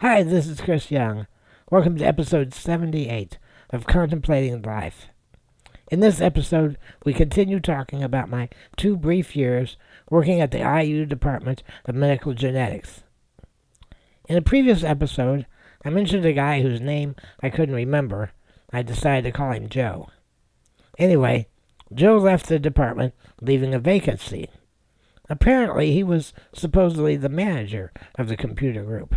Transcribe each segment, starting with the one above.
Hi, this is Chris Young. Welcome to episode 78 of Contemplating Life. In this episode, we continue talking about my 2 brief years working at the IU Department of Medical Genetics. In a previous episode, I mentioned a guy whose name I couldn't remember. I decided to call him Joe. Anyway, Joe left the department, leaving a vacancy. Apparently, he was supposedly the manager of the computer group.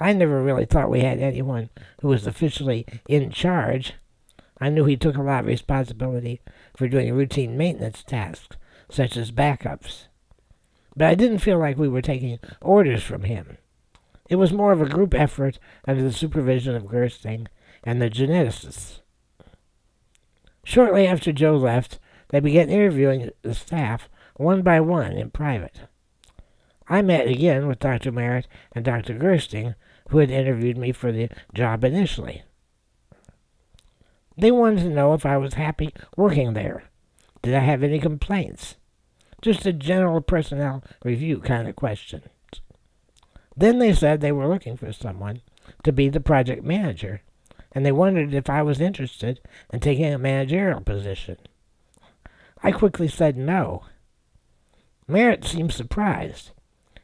I never really thought we had anyone who was officially in charge. I knew he took a lot of responsibility for doing routine maintenance tasks, such as backups. But I didn't feel like we were taking orders from him. It was more of a group effort under the supervision of Gersting and the geneticists. Shortly after Joe left, they began interviewing the staff one by one in private. I met again with Dr. Merritt and Dr. Gersting, who had interviewed me for the job initially. They wanted to know if I was happy working there. Did I have any complaints? Just a general personnel review kind of question. Then they said they were looking for someone to be the project manager, and they wondered if I was interested in taking a managerial position. I quickly said no. Merritt seemed surprised.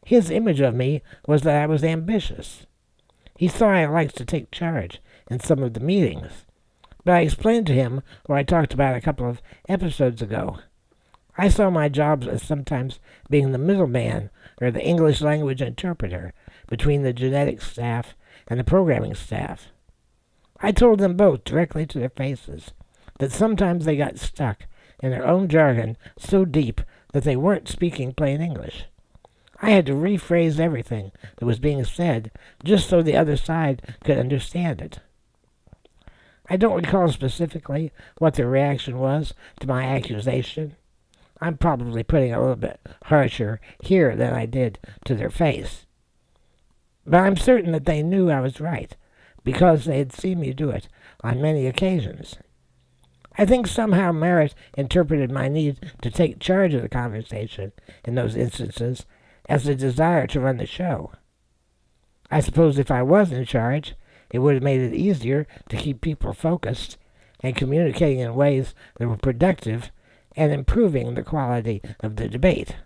His image of me was that I was ambitious. He thought I liked to take charge in some of the meetings, but I explained to him what I talked about a couple of episodes ago. I saw my jobs as sometimes being the middleman or the English language interpreter between the genetics staff and the programming staff. I told them both directly to their faces that sometimes they got stuck in their own jargon so deep that they weren't speaking plain English. I had to rephrase everything that was being said just so the other side could understand it. I don't recall specifically what their reaction was to my accusation. I'm probably putting it a little bit harsher here than I did to their face. But I'm certain that they knew I was right, because they had seen me do it on many occasions. I think somehow Merritt interpreted my need to take charge of the conversation in those instances as a desire to run the show. I suppose if I was in charge, it would have made it easier to keep people focused and communicating in ways that were productive and improving the quality of the debate.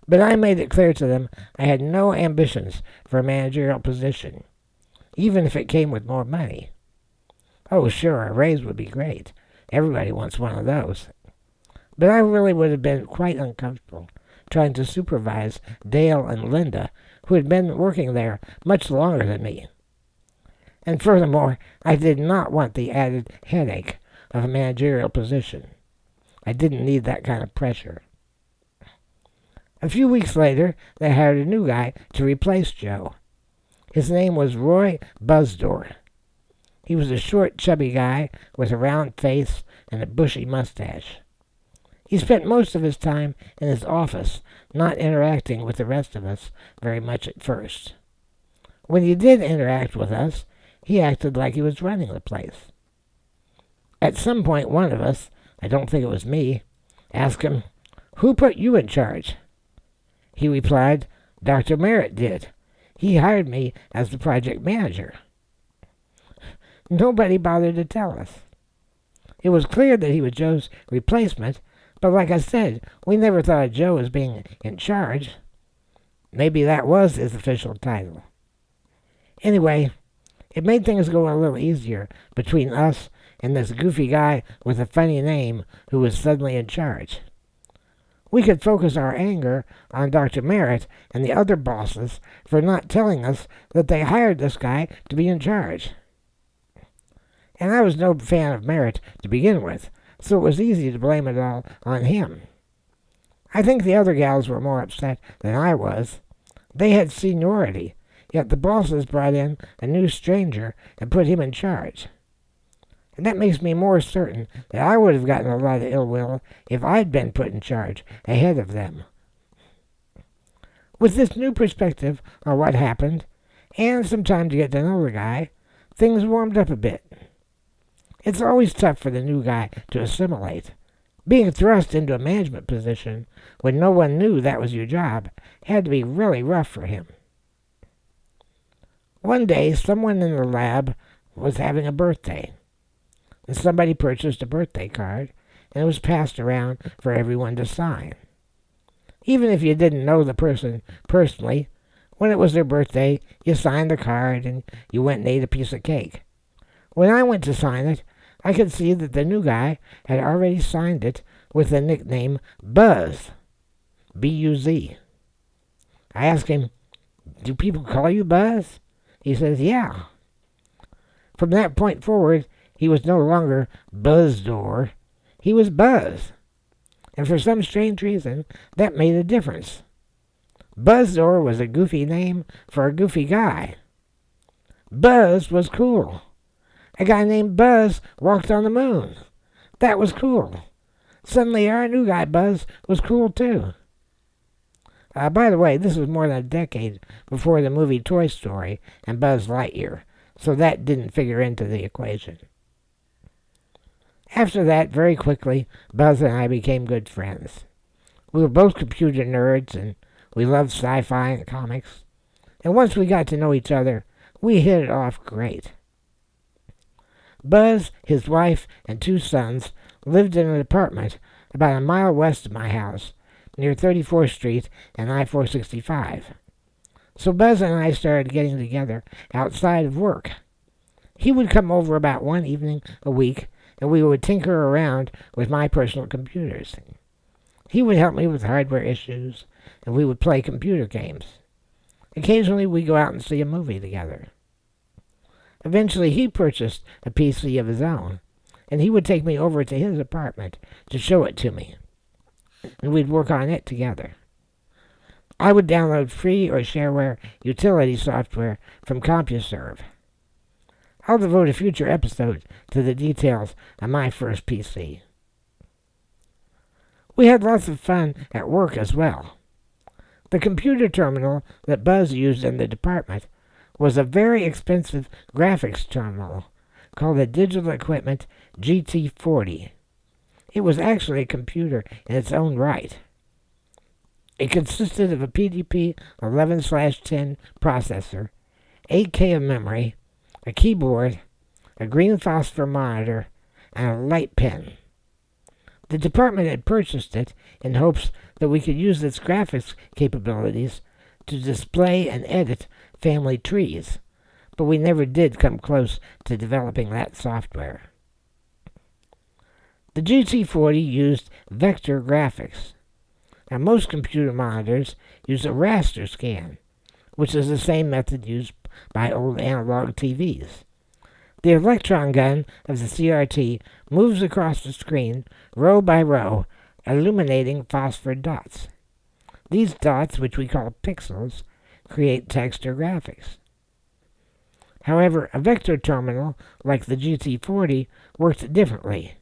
But I made it clear to them I had no ambitions for a managerial position, even if it came with more money. Oh, sure, a raise would be great. Everybody wants one of those. But I really would have been quite uncomfortable trying to supervise Dale and Linda, who had been working there much longer than me. And furthermore, I did not want the added headache of a managerial position. I didn't need that kind of pressure. A few weeks later, they hired a new guy to replace Joe. His name was Roy Buzdor. He was a short, chubby guy with a round face and a bushy mustache. He spent most of his time in his office, not interacting with the rest of us very much at first. When he did interact with us, he acted like he was running the place. At some point, one of us, I don't think it was me, asked him, "Who put you in charge?" He replied, "Dr. Merritt did. He hired me as the project manager." Nobody bothered to tell us. It was clear that he was Joe's replacement, but like I said, we never thought of Joe as being in charge. Maybe that was his official title. Anyway, it made things go a little easier between us and this goofy guy with a funny name who was suddenly in charge. We could focus our anger on Dr. Merritt and the other bosses for not telling us that they hired this guy to be in charge. And I was no fan of Merritt to begin with, so it was easy to blame it all on him. I think the other gals were more upset than I was. They had seniority, yet the bosses brought in a new stranger and put him in charge. And that makes me more certain that I would have gotten a lot of ill will if I'd been put in charge ahead of them. With this new perspective on what happened, and some time to get to know the guy, things warmed up a bit. It's always tough for the new guy to assimilate. Being thrust into a management position when no one knew that was your job had to be really rough for him. One day, someone in the lab was having a birthday, and somebody purchased a birthday card, and it was passed around for everyone to sign. Even if you didn't know the person personally, when it was their birthday, you signed the card and you went and ate a piece of cake. When I went to sign it, I could see that the new guy had already signed it with the nickname Buzz. B-U-Z. I asked him, "Do people call you Buzz?" He says, "Yeah." From that point forward, he was no longer Buzzdoor. He was Buzz. And for some strange reason, that made a difference. Buzzdoor was a goofy name for a goofy guy. Buzz was cool. A guy named Buzz walked on the moon. That was cool. Suddenly our new guy Buzz was cool too. By the way, this was more than a decade before the movie Toy Story and Buzz Lightyear, so that didn't figure into the equation. After that, very quickly, Buzz and I became good friends. We were both computer nerds, and we loved sci-fi and comics. And once we got to know each other, we hit it off great. Buzz, his wife, and 2 sons lived in an apartment about a mile west of my house, near 34th Street and I-465. So Buzz and I started getting together outside of work. He would come over about one evening a week, and we would tinker around with my personal computers. He would help me with hardware issues, and we would play computer games. Occasionally we'd go out and see a movie together. Eventually he purchased a PC of his own, and he would take me over to his apartment to show it to me, and we'd work on it together. I would download free or shareware utility software from CompuServe. I'll devote a future episode to the details of my first PC. We had lots of fun at work as well. The computer terminal that Buzz used in the department was a very expensive graphics terminal called a Digital Equipment GT40. It was actually a computer in its own right. It consisted of a PDP 11/10 processor, 8K of memory, a keyboard, a green phosphor monitor, and a light pen. The department had purchased it in hopes that we could use its graphics capabilities to display and edit family trees, but we never did come close to developing that software. The GT40 used vector graphics. Now, most computer monitors use a raster scan, which is the same method used by old analog TVs. The electron gun of the CRT moves across the screen, row by row, illuminating phosphor dots. These dots, which we call pixels, create text or graphics. However, a vector terminal, like the GT40, worked differently.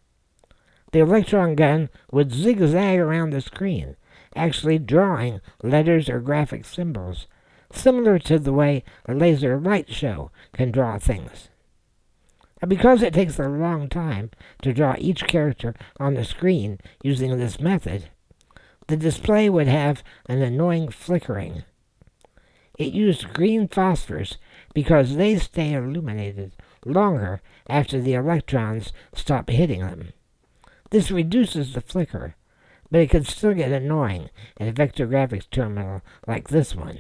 The electron gun would zigzag around the screen, actually drawing letters or graphic symbols, similar to the way a laser light show can draw things. And because it takes a long time to draw each character on the screen using this method, the display would have an annoying flickering. It used green phosphors because they stay illuminated longer after the electrons stop hitting them. This reduces the flicker, but it can still get annoying in a vector graphics terminal like this one.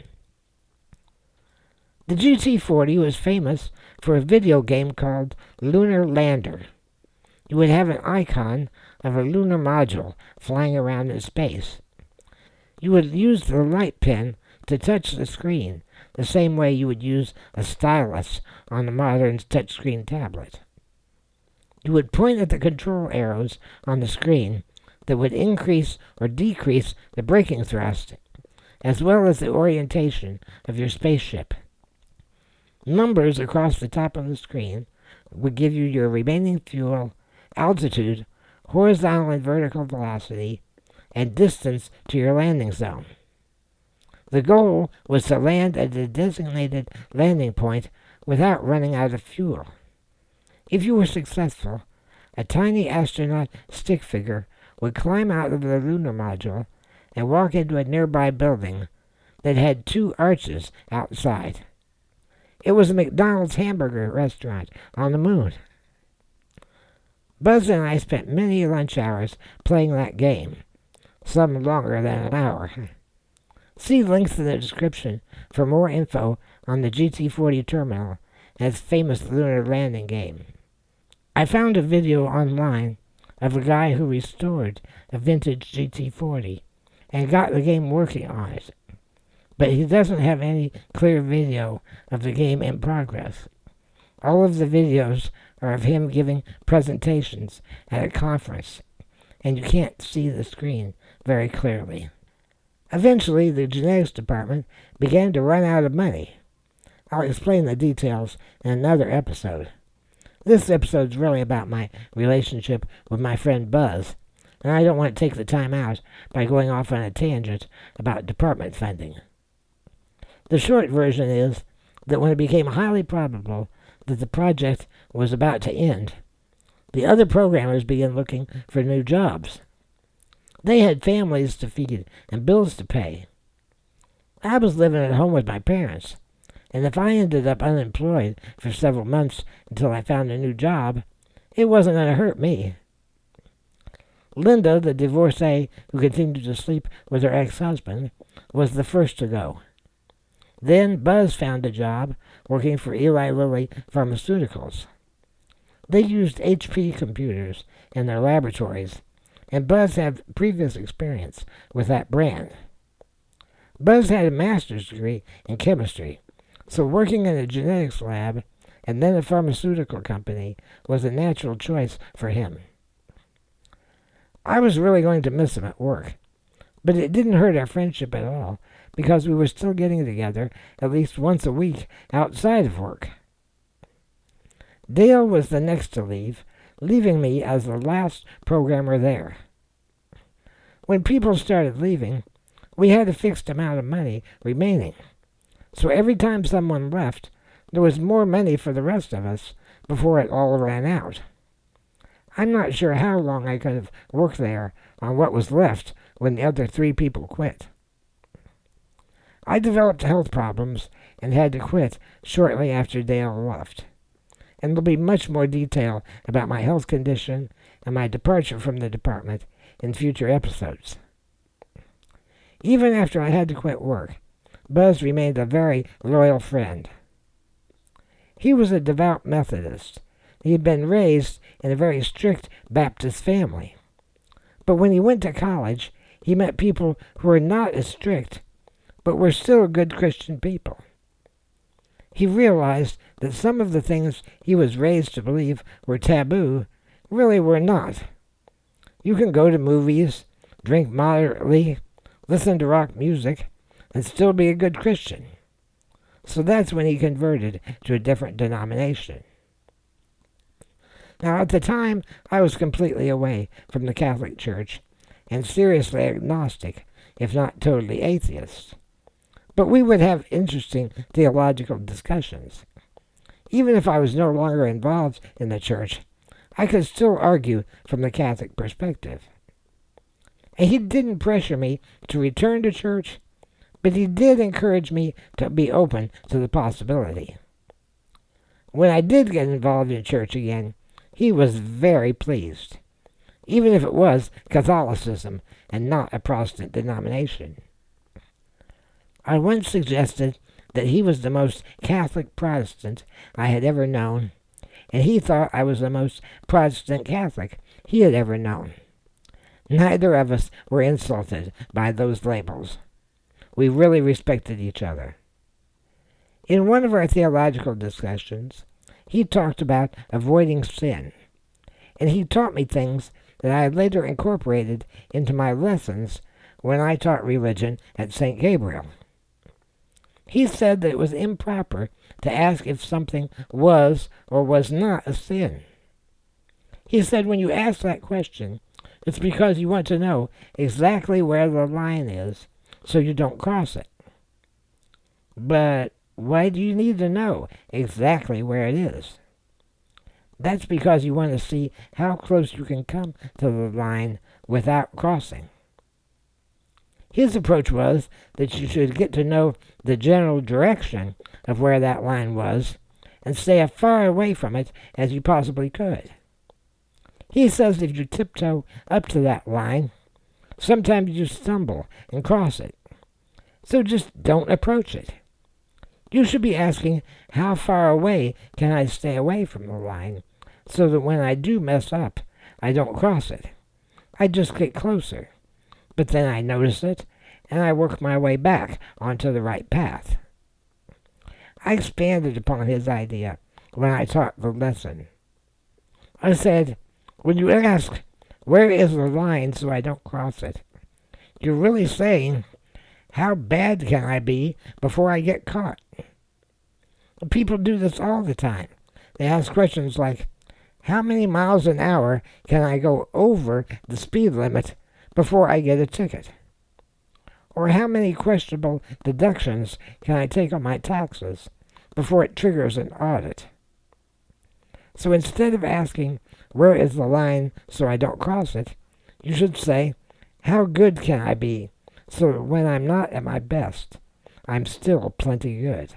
The GT40 was famous for a video game called Lunar Lander. You would have an icon of a lunar module flying around in space. You would use the light pen to touch the screen, the same way you would use a stylus on a modern touchscreen tablet. You would point at the control arrows on the screen that would increase or decrease the braking thrust, as well as the orientation of your spaceship. Numbers across the top of the screen would give you your remaining fuel, altitude, horizontal and vertical velocity, and distance to your landing zone. The goal was to land at the designated landing point without running out of fuel. If you were successful, a tiny astronaut stick figure would climb out of the lunar module and walk into a nearby building that had 2 arches outside. It was a McDonald's hamburger restaurant on the moon. Buzz and I spent many lunch hours playing that game, some longer than an hour. See links in the description for more info on the GT40 terminal and its famous lunar landing game. I found a video online of a guy who restored a vintage GT40 and got the game working on it, but he doesn't have any clear video of the game in progress. All of the videos are of him giving presentations at a conference, and you can't see the screen very clearly. Eventually, the genetics department began to run out of money. I'll explain the details in another episode. This episode's really about my relationship with my friend Buzz, and I don't want to take the time out by going off on a tangent about department funding. The short version is that when it became highly probable that the project was about to end, the other programmers began looking for new jobs. They had families to feed and bills to pay. I was living at home with my parents, and if I ended up unemployed for several months until I found a new job, it wasn't going to hurt me. Linda, the divorcee who continued to sleep with her ex-husband, was the first to go. Then Buzz found a job working for Eli Lilly Pharmaceuticals. They used HP computers in their laboratories, and Buzz had previous experience with that brand. Buzz had a master's degree in chemistry, so working in a genetics lab and then a pharmaceutical company was a natural choice for him. I was really going to miss him at work, but it didn't hurt our friendship at all because we were still getting together at least once a week outside of work. Dale was the next to leave, leaving me as the last programmer there. When people started leaving, we had a fixed amount of money remaining, so every time someone left, there was more money for the rest of us before it all ran out. I'm not sure how long I could have worked there on what was left when the other 3 people quit. I developed health problems and had to quit shortly after Dale left, and there'll be much more detail about my health condition and my departure from the department in future episodes. Even after I had to quit work, Buzz remained a very loyal friend. He was a devout Methodist. He had been raised in a very strict Baptist family. But when he went to college, he met people who were not as strict, but were still good Christian people. He realized that some of the things he was raised to believe were taboo really were not. You can go to movies, drink moderately, listen to rock music, and still be a good Christian. So that's when he converted to a different denomination. Now, at the time, I was completely away from the Catholic Church and seriously agnostic, if not totally atheist. But we would have interesting theological discussions. Even if I was no longer involved in the church, I could still argue from the Catholic perspective. And he didn't pressure me to return to church, but he did encourage me to be open to the possibility. When I did get involved in church again, he was very pleased, even if it was Catholicism and not a Protestant denomination. I once suggested that he was the most Catholic Protestant I had ever known, and he thought I was the most Protestant Catholic he had ever known. Neither of us were insulted by those labels. We really respected each other. In one of our theological discussions, he talked about avoiding sin, and he taught me things that I later incorporated into my lessons when I taught religion at St. Gabriel. He said that it was improper to ask if something was or was not a sin. He said when you ask that question, it's because you want to know exactly where the line is so you don't cross it. But why do you need to know exactly where it is? That's because you want to see how close you can come to the line without crossing. His approach was that you should get to know the general direction of where that line was and stay as far away from it as you possibly could. He says if you tiptoe up to that line, sometimes you stumble and cross it. So just don't approach it. You should be asking, how far away can I stay away from the line so that when I do mess up, I don't cross it. I just get closer. But then I notice it, and I work my way back onto the right path. I expanded upon his idea when I taught the lesson. I said, when you ask, where is the line so I don't cross it, you're really saying, how bad can I be before I get caught? People do this all the time. They ask questions like, how many miles an hour can I go over the speed limit before I get a ticket? Or how many questionable deductions can I take on my taxes before it triggers an audit? So instead of asking, where is the line so I don't cross it, you should say, how good can I be so that when I'm not at my best, I'm still plenty good?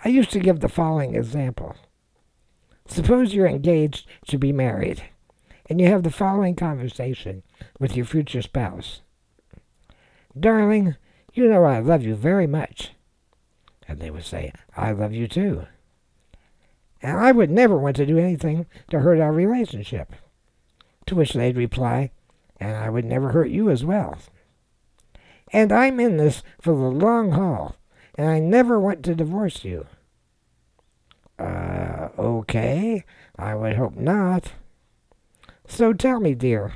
I used to give the following example. Suppose you're engaged to be married, and you have the following conversation with your future spouse. Darling, you know I love you very much. And they would say, I love you too. And I would never want to do anything to hurt our relationship. To which they'd reply, and I would never hurt you as well. And I'm in this for the long haul, and I never want to divorce you. Okay, I would hope not. So tell me, dear,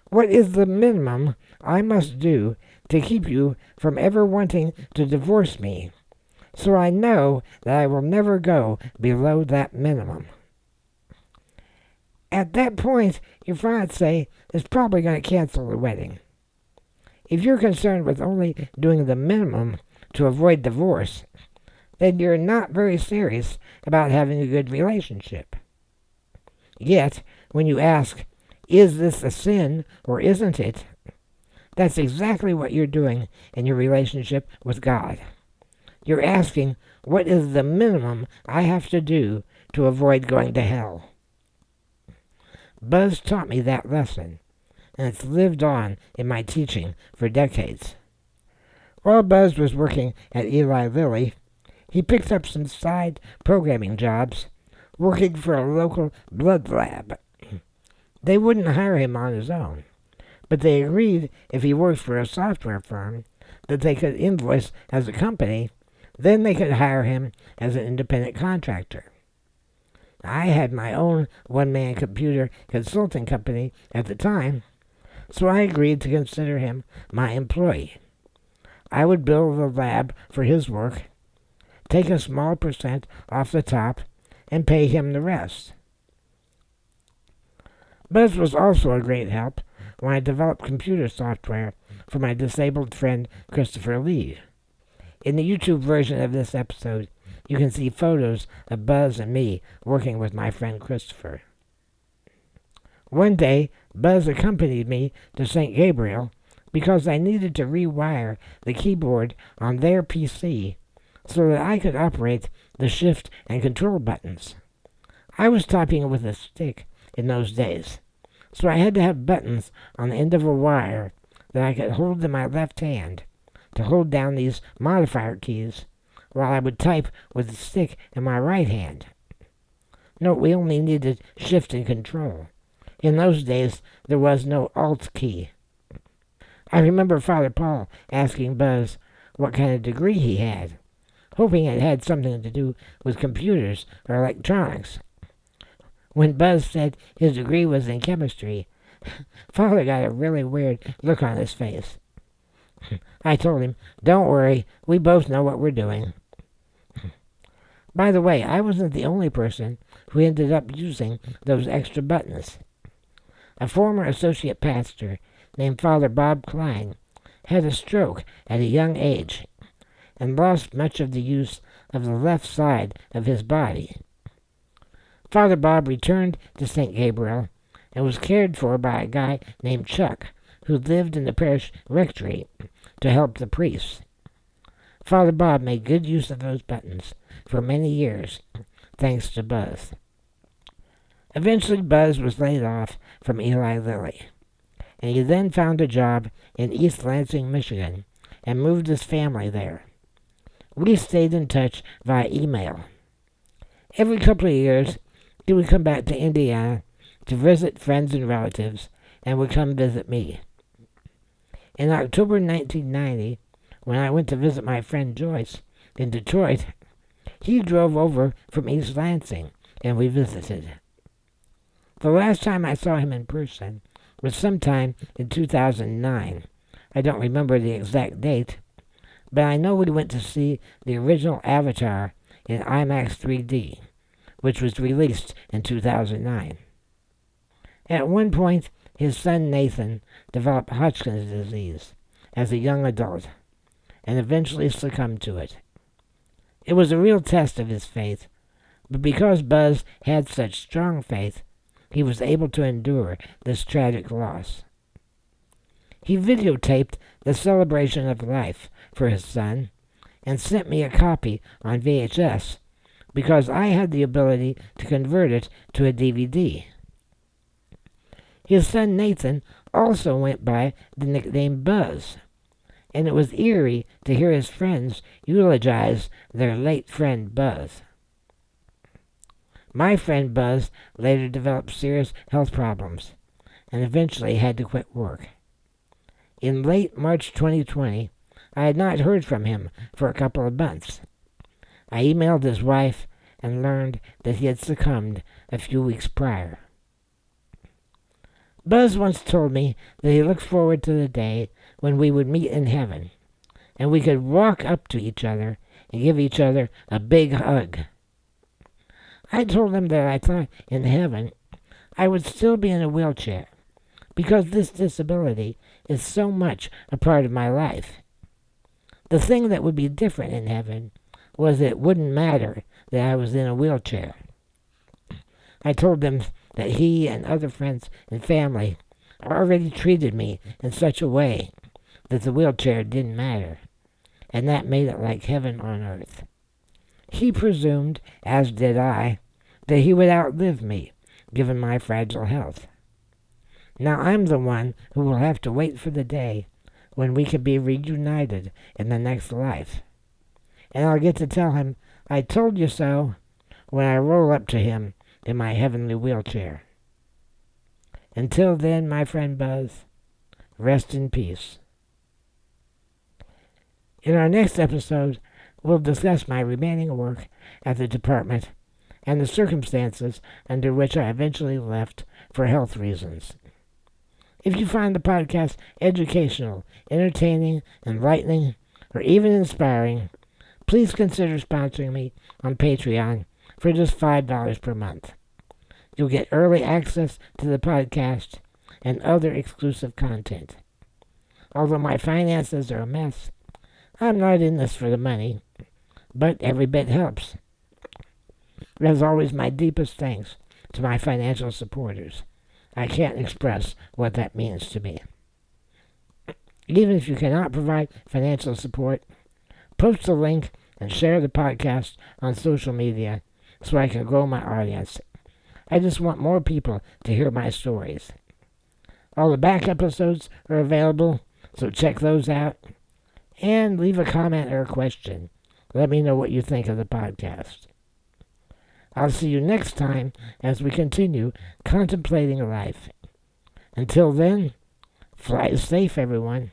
what is the minimum I must do to keep you from ever wanting to divorce me, so I know that I will never go below that minimum? At that point, your fiancé is probably going to cancel the wedding. If you're concerned with only doing the minimum to avoid divorce, then you're not very serious about having a good relationship. Yet, when you ask, is this a sin or isn't it? That's exactly what you're doing in your relationship with God. You're asking, what is the minimum I have to do to avoid going to hell? Buzz taught me that lesson, and it's lived on in my teaching for decades. While Buzz was working at Eli Lilly, he picked up some side programming jobs working for a local blood lab. They wouldn't hire him on his own, but they agreed if he worked for a software firm that they could invoice as a company, then they could hire him as an independent contractor. I had my own one-man computer consulting company at the time, so I agreed to consider him my employee. I would bill the lab for his work, take a small percent off the top, and pay him the rest. Buzz was also a great help when I developed computer software for my disabled friend Christopher Lee. In the YouTube version of this episode, you can see photos of Buzz and me working with my friend Christopher. One day, Buzz accompanied me to St. Gabriel because I needed to rewire the keyboard on their PC so that I could operate the shift and control buttons. I was typing with a stick in those days, so I had to have buttons on the end of a wire that I could hold in my left hand to hold down these modifier keys while I would type with the stick in my right hand. Note, we only needed shift and control. In those days, there was no alt key. I remember Father Paul asking Buzz what kind of degree he had, hoping it had something to do with computers or electronics. When Buzz said his degree was in chemistry, Father got a really weird look on his face. I told him, don't worry, we both know what we're doing. By the way, I wasn't the only person who ended up using those extra buttons. A former associate pastor named Father Bob Klein had a stroke at a young age and lost much of the use of the left side of his body. Father Bob returned to St. Gabriel and was cared for by a guy named Chuck, who lived in the parish rectory to help the priests. Father Bob made good use of those buttons for many years, thanks to Buzz. Eventually, Buzz was laid off from Eli Lilly, and he then found a job in East Lansing, Michigan, and moved his family there. We stayed in touch via email. Every couple of years, he would come back to Indiana to visit friends and relatives, and would come visit me. In October 1990, when I went to visit my friend Joyce in Detroit, he drove over from East Lansing, and we visited. The last time I saw him in person was sometime in 2009. I don't remember the exact date, but I know we went to see the original Avatar in IMAX 3D, which was released in 2009. At one point, his son Nathan developed Hodgkin's disease as a young adult, and eventually succumbed to it. It was a real test of his faith, but because Buzz had such strong faith, he was able to endure this tragic loss. He videotaped the celebration of life for his son and sent me a copy on VHS because I had the ability to convert it to a DVD. His son Nathan also went by the nickname Buzz, and it was eerie to hear his friends eulogize their late friend Buzz. My friend Buzz later developed serious health problems and eventually had to quit work. In late March 2020, I had not heard from him for a couple of months. I emailed his wife and learned that he had succumbed a few weeks prior. Buzz once told me that he looked forward to the day when we would meet in heaven, and we could walk up to each other and give each other a big hug. I told him that I thought in heaven I would still be in a wheelchair, because this disability is so much a part of my life. The thing that would be different in heaven was that it wouldn't matter that I was in a wheelchair. I told him that he and other friends and family already treated me in such a way that the wheelchair didn't matter, and that made it like heaven on earth. He presumed, as did I, that he would outlive me, given my fragile health. Now I'm the one who will have to wait for the day when we can be reunited in the next life. And I'll get to tell him, "I told you so," when I roll up to him in my heavenly wheelchair. Until then, my friend Buzz, rest in peace. In our next episode, we'll discuss my remaining work at the department and the circumstances under which I eventually left for health reasons. If you find the podcast educational, entertaining, enlightening, or even inspiring, please consider sponsoring me on Patreon for just $5 per month. You'll get early access to the podcast and other exclusive content. Although my finances are a mess, I'm not in this for the money, but every bit helps. As always, my deepest thanks to my financial supporters. I can't express what that means to me. Even if you cannot provide financial support, post a link and share the podcast on social media so I can grow my audience. I just want more people to hear my stories. All the back episodes are available, so check those out. And leave a comment or a question. Let me know what you think of the podcast. I'll see you next time as we continue contemplating life. Until then, fly safe, everyone.